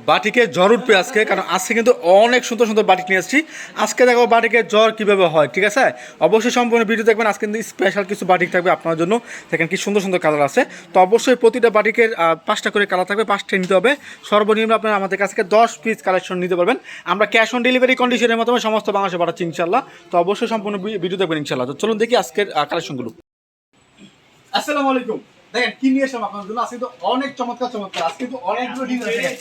বাটিকে জ্বর উঠবে আজকে, কারণ আজকে কিন্তু অনেক সুন্দর সুন্দর বাটিক নিয়ে আসছি। আজকে দেখো বাটিকের জ্বর কীভাবে হয়, ঠিক আছে? অবশ্যই সম্পূর্ণ ভিডিও দেখবেন। আজকে কিন্তু স্পেশাল কিছু বাটিক থাকবে আপনার জন্য। দেখেন কি সুন্দর সুন্দর কালার আছে। তো অবশ্যই প্রতিটা বাটিকের 5টা করে কালার থাকবে, 5টা নিতে হবে। সর্বনিম্ন আপনারা আমাদের কাছ থেকে 10 পিস কালেকশন নিতে পারবেন। আমরা ক্যাশ অন ডেলিভারি কন্ডিশনের মাধ্যমে সমস্ত বাংলাদেশে পাঠাচ্ছি ইনশাল্লাহ। তো অবশ্যই সম্পূর্ণ ভিডিও দেখবেন ইনশাল্লাহ। তো চলুন দেখি আজকের কালেকশনগুলো। আসসালামু আলাইকুম। দেখেন কি নিয়ে এসেছিলাম আপনাদের জন্য। আজকে তো অনেক চমৎকার চমৎকার, আজকে তো অনেকগুলো ডিজাইন আছে।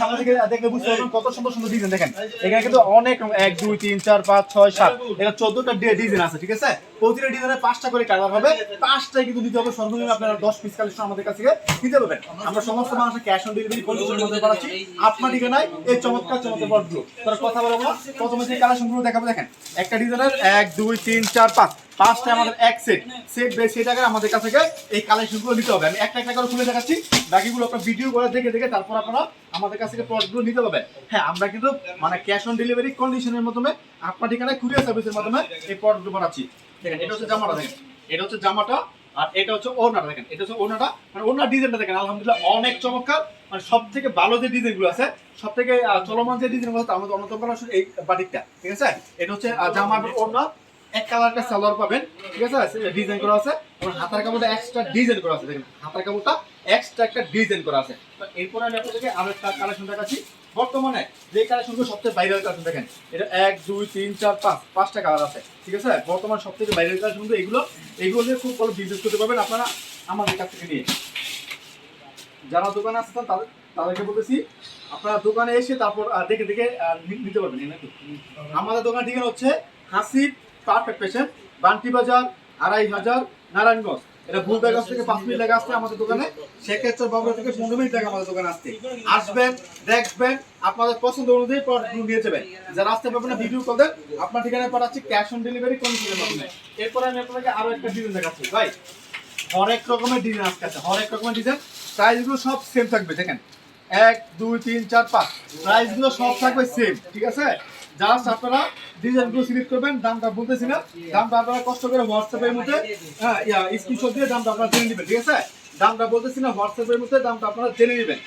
সামনে থেকে দেখলে বুঝতে পারবেন কত সুন্দর সুন্দর ডিজাইন। দেখেন এখানে কিন্তু অনেক 1 2 3 4 5 6 7 এটা 14টা ডিজাইন আছে, ঠিক আছে? প্রতিটা ডিজাইনে 5টা করে কালার হবে। 5টাই কিন্তু দিতে হবে। সর্বনিম্ন আপনারা 10 পিস কালেকশন আমাদের কাছ থেকে নিতে পারবেন। আমরা সমস্ত মানুষে ক্যাশ অন ডেলিভারি কন্ডিশনের মধ্যে করাচ্ছি। আপনার ঠিকানায় এই চমৎকার চমৎকার বড়গুলো তার কথা বলবো না। প্রথমে যে কালেকশনগুলো দেখাবো, দেখেন একটা ডিজাইনের 1 2 3 4 5টা আমাদের এক সেট বেশি টাকা আমাদের কাছ থেকে এই কালেকশনগুলো নিতে হবে। আমি একটা একটা করে খুলে দেখাচ্ছি, বাকিগুলো আপনার ভিডিও করে দেখে তারপর আপনারা আমাদের কাছ থেকে প্রোডাক্টগুলো নিতে পারবেন। হ্যাঁ, আমরা কিন্তু মানে ক্যাশ অন ডেলিভারি কন্ডিশনের মাধ্যমে আপনার ঠিকানায় কুরিয়ার সার্ভিসের মাধ্যমে এই প্রোডাক্টগুলো বানাচ্ছি। দেখেন এটা হচ্ছে জামাটা, দেখেন এটা হচ্ছে জামাটা, আর এটা হচ্ছে ওড়নাটা। দেখেন এটা হচ্ছে ওড়নাটা, মানে ওড়নার ডিজাইনটা দেখেন আলহামদুলিল্লাহ অনেক চমৎকার। মানে সব থেকে ভালো যে ডিজাইনগুলো আছে, সব থেকে চলমান যে ডিজাইনগুলো আছে তার মধ্যে অন্যতম এই বাটিকটা, ঠিক আছে? এটা হচ্ছে জামার ওড়না, এক কালারটা সালোয়ার পাবেন, ঠিক আছে? ডিজাইন করা আছে এবং হাতার কাপড়টা এক্সট্রা ডিজাইন করা আছে। দেখেন হাতার কাপড়টা এক্সট্রা একটা ডিজাইন করা আছে। তো এরপরে আমি আপনাদেরকে আরো একটা কালেকশন দেখাচ্ছি। বর্তমানে যে কালেকশনগুলো সবচেয়ে ভাইরাল কালেকশন, দেখেন এটা 1 2 3 4 5টা কালার আছে, ঠিক আছে? বর্তমান সবথেকে ভাইরাল কালেকশন এগুলো দিয়ে খুব ভালো বিজনেস করতে পারবেন আপনারা আমাদের কাছ থেকে নিয়ে। যারা দোকানে আসছেন তাদেরকে বলতেছি আপনারা দোকানে এসে তারপর দেখে নিতে পারবেন। আমাদের দোকান ঠিকানা হচ্ছে হাসিব পারফেক্ট ফ্যাশন, বান্টি বাজার, 2500 নারায়ণগঞ্জ। এটা ভুলতার কাছ থেকে 5 মিনিট লাগে আসতে আমাদের দোকানে। সেক্ষেত্রে বাবুরা থেকে 15 মিনিট লাগে আমাদের দোকানে আসতে। আসবেন, দেখবেন, আপনাদের পছন্দ অনুযায়ী প্রোডাক্টগুলো নিয়ে যাবেন। যারা আসতে পারবেন না ভিডিও কল দেন, আপনার ঠিকানায় পাঠাচ্ছি ক্যাশ অন ডেলিভারি কন্ডিশনের মাধ্যমে। এরপর আমি আপনাদেরকে আরো একটা ডিজাইন দেখাচ্ছি। ভাই হরেক রকমের ডিজাইন আজকে আছে, হরেক রকমের ডিজাইন। প্রাইসগুলো সব সেম থাকবে। দেখেন 1 2 3 4 5 প্রাইসগুলো সব থাকবে সেম, ঠিক আছে? জাস্ট আপনারা ডিজাইনগুলো সিলেক্ট করবেন। দামটা বলতেছি না, দামটা আপনারা কষ্ট করে হোয়াটসঅ্যাপের মধ্যে স্ক্রিনশট দিয়ে দামটা আপনারা জেনে নেবেন, ঠিক আছে? দামটা বলতেছি না, হোয়াটসঅ্যাপের মধ্যে দামটা আপনারা জেনে নেবেন।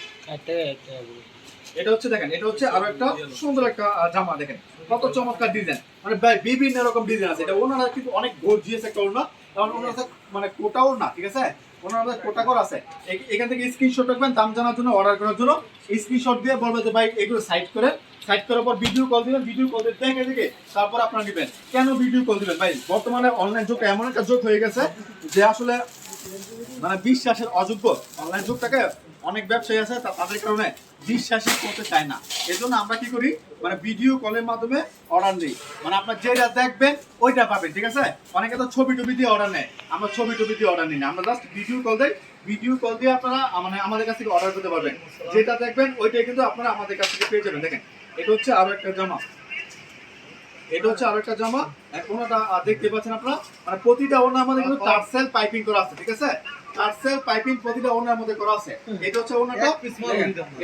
এটা হচ্ছে দেখেন, এটা হচ্ছে আরো একটা সুন্দর একটা জামা। দেখেন কত চমৎকার ডিজাইন, মানে বিভিন্ন রকম ডিজাইন আছে। এটা ওনারা কিন্তু অনেক গর্জিয়াস একটা ওড়না, কারণ ওনার মানে কোটাও না, ঠিক আছে? ওনার কোটা করা আছে। এখান থেকে স্ক্রিনশট রাখবেন দাম জানার জন্য, অর্ডার করার জন্য। স্ক্রিনশট দিয়ে বলবে যে ভাই এগুলো সাইড করার পর ভিডিও কল দিবেন। ভিডিও কল দিয়ে দেখে তারপর আপনারা নেবেন। কেন ভিডিও কল দিবেন ভাই? বর্তমানে অনলাইন যুগ এমন একটা যুগ হয়ে গেছে যে আসলে মানে বিশ্বাসের অযোগ্য অনলাইন যুগটাকে অনেক ব্যবসায়ী আছে তাদের কারণে বিশ্বাসই করতে চায় না। এর জন্য আমরা কি করি, মানে ভিডিও কলের মাধ্যমে অর্ডার নিই। মানে আপনার যেটা দেখবেন ওইটা পাবেন, ঠিক আছে? অনেকে তো ছবি টবি দিয়ে অর্ডার নেয়, আমরা ছবি টবি দিয়ে অর্ডার নিই না। আমরা জাস্ট ভিডিও কল দিই। ভিডিও কল দিয়ে আপনারা মানে আমাদের কাছ থেকে অর্ডার করতে পারবেন। যেটা দেখবেন ওইটাই কিন্তু আপনারা আমাদের কাছ থেকে পেয়ে যাবেন। দেখেন এটা হচ্ছে আরো একটা জামা, এটা হচ্ছে আরো একটা জামা। ওনাটা দেখতে পাচ্ছেন আপনারা, মানে প্রতিটা ওনার আমাদের কিন্তু টার্সেল পাইপিং করা আছে, ঠিক আছে? টার্সেল পাইপিং প্রতিটা ওনার মধ্যে করা আছে। এটা হচ্ছে ওনাটা,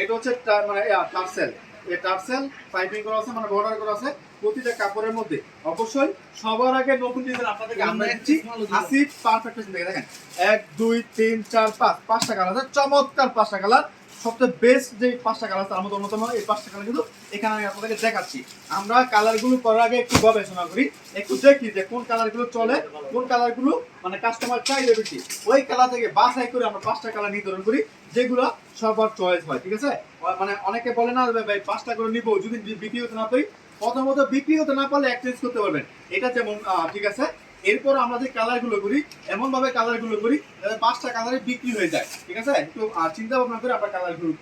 এটা হচ্ছে মানে টার্সেল, এই টার্সেল পাইপিং করা আছে, মানে বর্ডার করা আছে প্রতিটা কাপড়ের মধ্যে। অবশ্যই সবার আগে নতুন ডিজাইন আপনাদেরকে আমরা দিচ্ছি হাসিব পারফেক্ট ফ্যাশন থেকে। দেখেন 1 2 3 4 5টা কালার আছে, চমৎকার 5টা কালার। সবচেয়ে বেস্ট যে 5টা কালার তার মধ্যে অন্যতম এই 5টা কালার কিন্তু এখানে আমি আপনাদেরকে দেখাচ্ছি। আমরা কালারগুলো করার আগে একটু গবেষণা করি, একটু দেখি যে কোন কালারগুলো চলে, কোন কালারগুলো মানে কাস্টমার চাইলে বেশি। ওই কালার থেকে বাছাই করে আমরা 5টা কালার নির্ধারণ করি যেগুলো সবার চয়েস হয়, ঠিক আছে? মানে অনেকে বলে না ভাই 5টা করে নিবো, যদি বিক্রি হতে না পারি, প্রথমত বিক্রি হতে না পারলে এক্সচেঞ্জ করতে পারবেন, এটা যেমন, ঠিক আছে? এরপর আমরা যে কালারগুলো করি এমন ভাবে কালারগুলো করি যাতে 5টা কালারে বিক্রি হয়ে যায়, ঠিক আছে? একটু চিন্তা ভাবনা করে আমরা কালারগুলো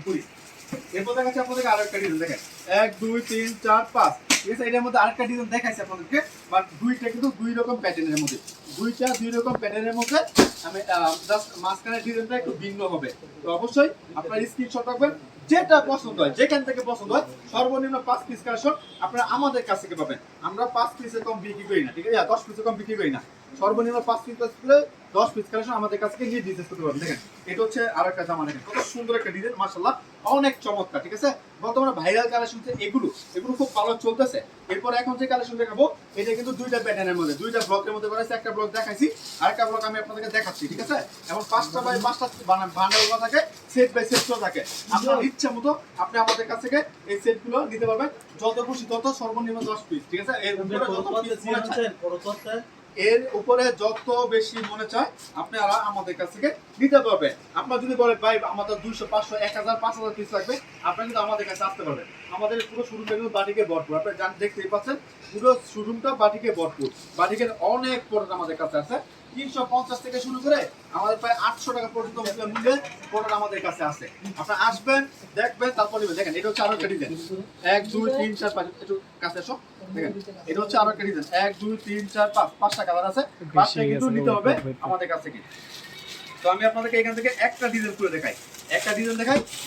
করি। এরপর দেখাচ্ছি আপনাদেরকে আরো একটা ডিজাইন। দেখেন 1 2 3 4 5, ঠিক আছে? এটার মধ্যে আরেকটা ডিজাইন দেখাইছি আপনাদেরকে, বাট দুইটা কিন্তু দুই রকম প্যাটার্নের মধ্যে, দুই রকম প্যাটার্নের মধ্যে। আমি জাস্ট মাঝখানের ডিজাইনটা একটু ভিন্ন হবে। তো অবশ্যই আপনারা স্ক্রিনশট রাখবেন, যেটা পছন্দ হয় যেখান থেকে পছন্দ হয়। সর্বনিম্ন 5 পিস কালেকশন আপনারা আমাদের কাছ থেকে পাবেন। আমরা 5 পিসের কম বিক্রি করি না, ঠিক আছে? 10 পিসের কম বিক্রি করি না। সর্বনিম্ন 5 পিস 10 পিস কালেকশন আমাদের কাছ থেকে নিয়ে ডিজাইন করতে পারবেন। দেখেন এটা হচ্ছে আরেকটা জামা, দেখেন কত সুন্দর একটা ডিজাইন, মাশাআল্লাহ অনেক চমৎকার। ঠিক আছে, বর্তমানে ভাইরাল কালেকশন এগুলো খুব ভালো চলতেছে। এরপর এখন যে কালেকশন দেখাবো এটা কিন্তু দুইটা প্যাটার্নের মধ্যে, দুইটা ব্লকের মধ্যে করা আছে। একটা ব্লক দেখাইছি, আরেকটা ব্লক আমি আপনাদেরকে দেখাচ্ছি। ঠিক আছে, এবং 5টা বাই 5টা বান্ডেল করা থাকে, সেট বাই সেট থাকে। আপনার ইচ্ছা মতো আপনি আমাদের কাছ থেকে এই সেটগুলো নিতে পারবেন, যত খুশি তত, সর্বনিম্ন 10 পিস। ঠিক আছে, এর উপরে যত পিস মনে চায়, এর উপরে যত বেশি মনে চায় আপনারা আমাদের কাছ থেকে নিতে পারবেন। আপনারা যদি বলেন ভাই আমাদের 200 500 1000 5000 পিস লাগবে, আপনারা কিন্তু আমাদের কাছে আসতে পারবেন। আমাদের পুরো শোরুমটা কিন্তু বাটিকে ভরপুর, আপনারা দেখতেই পাচ্ছেন পুরো শোরুমটা বাটিকে ভরপুর। বাটিকের অনেক প্রোডাক্ট আমাদের কাছে আছে, 350 থেকে শুরু করে আমাদের প্রায় 800 টাকা পর্যন্ত মূল্যে প্রোডাক্ট আমাদের কাছে আছে। আপনারা আসবেন, দেখবেন, তারপর নেবেন। দেখেন এটা হচ্ছে আরো একটা ডিজাইন, 1 2 3 4 5, একটু কাছে এসো। দেখেন এটা হচ্ছে আরো একটা ডিজাইন, 1 2 3 4 5, 5টা কালার আছে, 5টা কিন্তু নিতে হবে আমাদের কাছ থেকে। তো আমি আপনাদেরকে এখান থেকে একটা ডিজাইন করে দেখাই,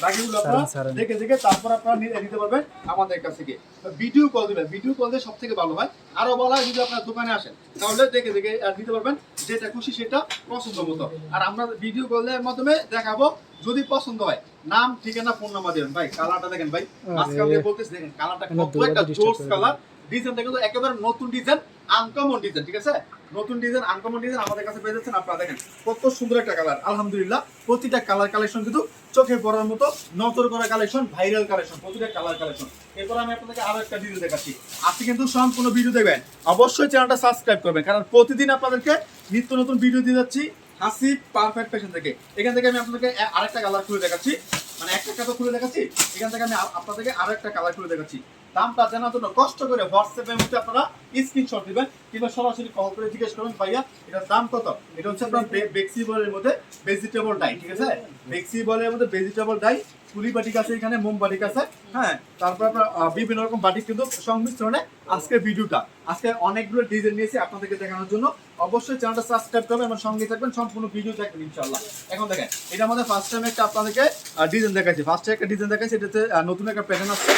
বাকিগুলো আপনারা দেখে তারপর আপনারা নিতে পারবেন আমাদের কাছ থেকে। ভিডিও কল দিবেন, ভিডিও কল দিয়ে সবথেকে ভালো হয়। আরো ভালো হয় যদি আপনার দোকানে আসেন, তাহলে দেখে নিতে পারবেন, যেটা খুশি সেটা পছন্দ মতো। আর আমরা ভিডিও কলের মাধ্যমে দেখাবো, যদি পছন্দ হয় নাম ঠিকানা ফোন নাম্বার দিবেন। ভাই কালারটা দেখেন, ভাই আজকাল বলতেছি, দেখেন কালারটা কত একটা জোস কালার। ডিজাইনটা কিন্তু একেবারে নতুন ডিজাইন, আনকমন ডিজাইন। ঠিক আছে, নতুন ডিজাইন, আনকমন ডিজাইন আমাদের কাছে পেয়ে যাচ্ছেন। আপনারা দেখেন কত সুন্দর একটা কালার, আলহামদুলিল্লাহ। প্রতিটা কালার কালেকশন কিন্তু চোখে পড়ার মতো, নজর করা কালেকশন, ভাইরাল কালেকশন, প্রতিটা কালার কালেকশন। এরপর আমি আপনাদেরকে আরো একটা ভিডিও দেখাচ্ছি। আপনি কিন্তু সম্পূর্ণ ভিডিও দেখবেন, অবশ্যই চ্যানেলটা সাবস্ক্রাইব করবেন, কারণ প্রতিদিন আপনাদেরকে নিত্য নতুন ভিডিও দিয়ে যাচ্ছি হাসিব পারফেক্ট ফ্যাশন থেকে। এখান থেকে আমি আপনাদেরকে আরেকটা কালার খুলে দেখাচ্ছি, মানে একটা তো খুলে দেখাচ্ছি, এখান থেকে আমি আপনাদেরকে আরো একটা কালার খুলে দেখাচ্ছি। দামটা জানার জন্য কষ্ট করে হোয়াটসঅ্যাপের মধ্যে আপনারা স্ক্রিনশট দিবেন, কিংবা সরাসরি কল করে জিজ্ঞেস করবেন ভাইয়া এটার দাম কত। এটা হচ্ছে আপনার বেক্সি বলের মধ্যে ভেজিটেবল ডাই। ঠিক আছে, বেক্সি বলের মধ্যে ভেজিটেবল ডাই, ফুলি বাটিক আছে, এখানে মোম বাটিক আছে। হ্যাঁ, তারপর আপনার বিভিন্ন রকম বাটিক কিন্তু সংমিশ্রণে আজকের ভিডিওটা। আজকে অনেকগুলো ডিজাইন নিয়েছি আপনাদেরকে দেখানোর জন্য। অবশ্যই চ্যানেলটা সাবস্ক্রাইব করবেন এবং সঙ্গে থাকবেন, সম্পূর্ণ ভিডিও দেখবেন ইনশাআল্লাহ। এখন দেখেন এটা আমাদের ফার্স্ট টাইম একটা আপনাদেরকে ডিজাইন দেখাচ্ছি, ফার্স্টে একটা ডিজাইন দেখাচ্ছি, এটাতে নতুন একটা প্যাটার্ন আছে।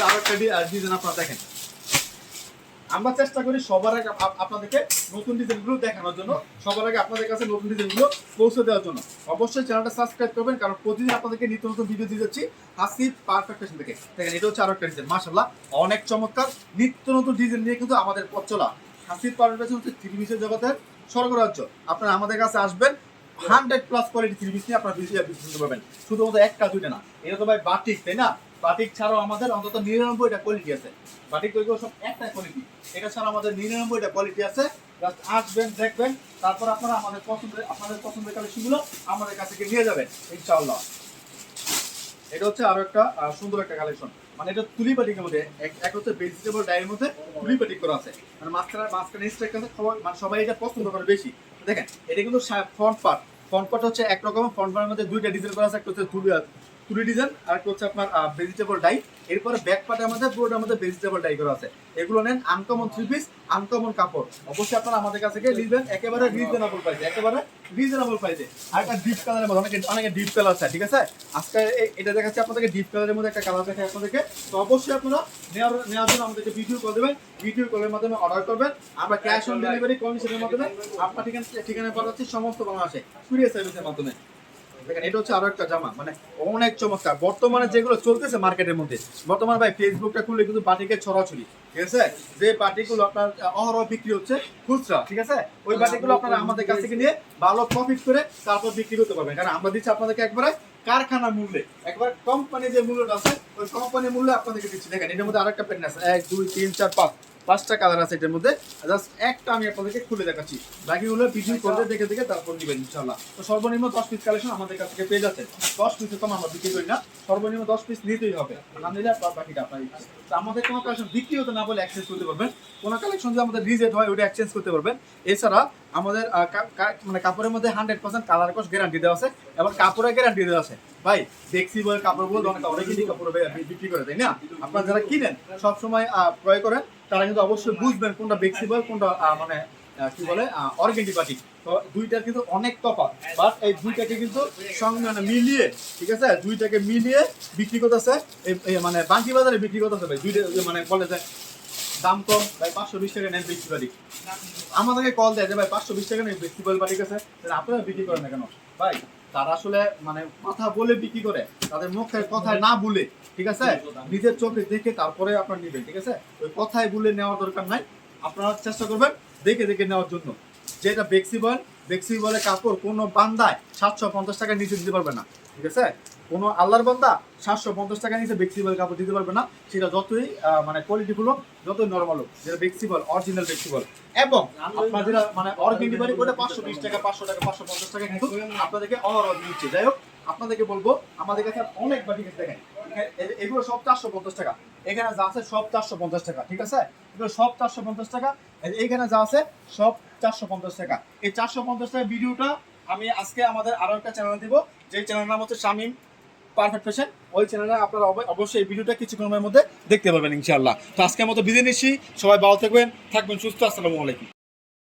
আরো একটা ডিজাইন আপনারা দেখেন। আমরা চেষ্টা করি সবার আগে আপনাদেরকে নতুন ডিজাইনগুলো দেখানোর জন্য, সবার আগে আপনাদের কাছে নতুন ডিজাইনগুলো পৌঁছে দেওয়ার জন্য। অবশ্যই চ্যানেলটা সাবস্ক্রাইব করবেন, কারণ প্রতিদিন আপনাদেরকে নিত্য নতুন ভিডিও দিয়ে যাচ্ছি হাসিব পারফেক্ট ফ্যাশন থেকে। দেখেন এটা হচ্ছে আরো একটা ডিজাইন, মাশাআল্লাহ অনেক চমৎকার। নিত্য নতুন ডিজাইন নিয়ে কিন্তু আমাদের পথ চলা। হাসিব পারফেক্ট ফ্যাশন হচ্ছে থ্রি পিসের জগতের স্বর্গরাজ্য। আপনারা আমাদের কাছে আসবেন, 100+ কোয়ালিটি থ্রি পিস নিয়ে আপনারা বিজনেস করতে পারবেন। শুধুমাত্র একটা দুইটা না, এটা তো ভাই বাটিক, তাই না? বাটিক ছাড়াও আমাদের অন্তত 99টা কোয়ালিটি আছে। বাটিক তৈরি সব একটা কোয়ালিটি, এটা ছাড়া আমাদের 99টা কোয়ালিটি আছে। জাস্ট আসবেন, দেখবেন, তারপর আপনারা আপনাদের পছন্দের কালেকশনগুলো আমাদের কাছ থেকে নিয়ে যাবেন ইনশাআল্লাহ। এটা হচ্ছে আরো একটা সুন্দর একটা কালেকশন, মানে এটা তুলি বাটিকের মধ্যে, এক হচ্ছে ভেজিটেবল ডাইয়ের মধ্যে তুলি বাটিক করা আছে, মানে মাঝখানে স্ট্রাইক আছে, মানে সবাই এটা পছন্দ করে বেশি। দেখেন এটা কিন্তু ফ্রন্ট পার্ট হচ্ছে একরকম, ফ্রন্ট পার্টের মধ্যে দুইটা ডিজাইন করা আছে, একটা হচ্ছে তুলি ডিজাইন, আর একটা হচ্ছে আপনার ভেজিটেবল ডাই। এরপরে ব্যাক পার্টের মধ্যে পুরোটার মধ্যে ভেজিটেবল ডাই করা আছে। এগুলো নেন আনকমন থ্রি পিস, আনকমন কাপড়। অবশ্যই আপনারা আমাদের কাছে নিবেন একেবারে রিজনেবল প্রাইসে, আর একটা ডিপ কালারের মধ্যে, অনেকে ডিপ কালার আছে। ঠিক আছে, আজকে এটা দেখাচ্ছি আপনাদেরকে ডিপ কালারের মধ্যে একটা কালার দেখাই আপনাদেরকে। তো অবশ্যই আপনারা নেওয়ার জন্য আমাদেরকে ভিডিও কল দেবেন, ভিডিও কলের মাধ্যমে অর্ডার করবেন। আমরা ক্যাশ অন ডেলিভারি কন্ডিশনের মাধ্যমে আপনার ঠিকানা পাঠাচ্ছি সমস্ত বাংলাদেশে কুরিয়ার সার্ভিসের মাধ্যমে। দেখেন এটা হচ্ছে আরো একটা জামা, মানে অনেক চমৎকার। বর্তমানে যেগুলো চলতেছে মার্কেটের মধ্যে, বর্তমানে ভাই ফেসবুকটা খুললে কিন্তু বাটিকের ছড়াছড়ি। ঠিক আছে, যে বাটিকগুলো আপনার অহরহ বিক্রি হচ্ছে খুচরা, ঠিক আছে, ওই বাটিকগুলো আপনারা আমাদের কাছ থেকে নিয়ে ভালো প্রফিট করে তারপর বিক্রি করতে পারবেন। কারণ আমরা দিচ্ছি আপনাদেরকে একবারে কারখানা মূল্যে, একবার কোম্পানি যে মূল্যটা আছে ওই কোম্পানি মূল্যে আপনাদেরকে দিচ্ছি। দেখেন এটার মধ্যে আরেকটা প্যাটার্ন আছে, 1 2 3 4 5, 5টা কালার আছে এটার মধ্যে। জাস্ট একটা আমি আপনাদেরকে খুলে দেখাচ্ছি, বাকিগুলো ভিডিও করে দেখে তারপর নেবেন ইনশাআল্লাহ। তো সর্বনিম্ন 10 পিস কালেকশন আমাদের কাছ থেকে পেয়ে যাচ্ছেন। 10 পিসের কম আমরা বিক্রি করি না, সর্বনিম্ন 10 পিস নিতেই হবে, না নিলে বাকিটা আপনার ইচ্ছা। তো আমাদের কোনো কালেকশন বিক্রি হতে না বলে এক্সচেঞ্জ করতে পারবেন, কোনো কালেকশন যদি আমাদের রিজেক্ট হয় ওটা এক্সচেঞ্জ করতে পারবেন। এছাড়া আমাদের মানে কাপড়ের মধ্যে 100% কালার কস গ্যারান্টি দেওয়া আছে এবং কাপড়ের গ্যারান্টি দেওয়া আছে। ভাই দেখছি বই কাপড় বলতে অনেক কিন্তু কাপড় বিক্রি করে, তাই না? আপনারা যারা কিনেন সবসময় ক্রয় করেন, তারা কিন্তু অবশ্যই বুঝবেন কোনটা ফ্লেক্সিবল, কোনটা মানে কি বলে অর্গানিক বাটিক। তো দুইটার কিন্তু অনেক তফাৎ, বাট এই দুইটাকে কিন্তু মানে মিলিয়ে, ঠিক আছে, দুইটাকে মিলিয়ে বিক্রি করতেছে, মানে বাঙ্কি বাজারে বিক্রি করতেছে ভাই। দুইটা মানে বলে যে দাম কম ভাই 520 টাকা নেন বেশি বাড়ি, আমাদেরকে কল দেয় যে ভাই 520 টাকা নেই বেশি বাড়ি কাছে, আপনারা বিক্রি করেন না কেন ভাই? তারা আসলে মানে কথা বলে বিক্রি করে, তাদের মুখের কথায় না বলে, ঠিক আছে, নিজের চোখে দেখে তারপরে আপনার নেবেন, ঠিক আছে? ওই কথায় বলে নেওয়ার দরকার নাই, আপনারা চেষ্টা করবেন দেখে দেখে নেওয়ার জন্য। যেটা বেক্সিবলের কাপড় কোনো বান্দায় 750 টাকা নিচে দিতে পারবে না, ঠিক আছে? কোনো আল্লাহর বান্দা 750 টাকা নিচে বেক্সিবল কাপড় দিতে পারবে না, সেটা যতই মানে কোয়ালিটি গুলো যতই নরমাল হোক, যেটা বেক্সিবল অরিজিনাল বেক্সিবল। এবং আপনার যেটা মানে অর্গানিক বাড়ি ওটা 520 টাকা 500 টাকা 550 টাকা কিন্তু আপনাদেরকে অহরহ দিচ্ছে। যাই হোক, আপনাদেরকে বলবো আমাদের কাছে অনেক বাটি দেখেন, এগুলো সব 450 টাকা, এখানে যা আছে সব 450 টাকা, ঠিক আছে? এগুলো সব 450 টাকা, এইখানে যা আছে সব 450 টাকা। এই 450 টাকা ভিডিওটা আমি আজকে আমাদের আরো একটা চ্যানেল দিব, যে চ্যানেলের নাম হচ্ছে শামীম পারফেক্ট ফ্যাশন। ওই চ্যানেলে আপনারা অবশ্যই এই ভিডিওটা কিছুক্ষণের মধ্যে দেখতে পাবেন ইনশাআল্লাহ। তো আজকের মতো বিদায় নিচ্ছি, সবাই ভালো থাকবেন সুস্থ। আসসালামু আলাইকুম।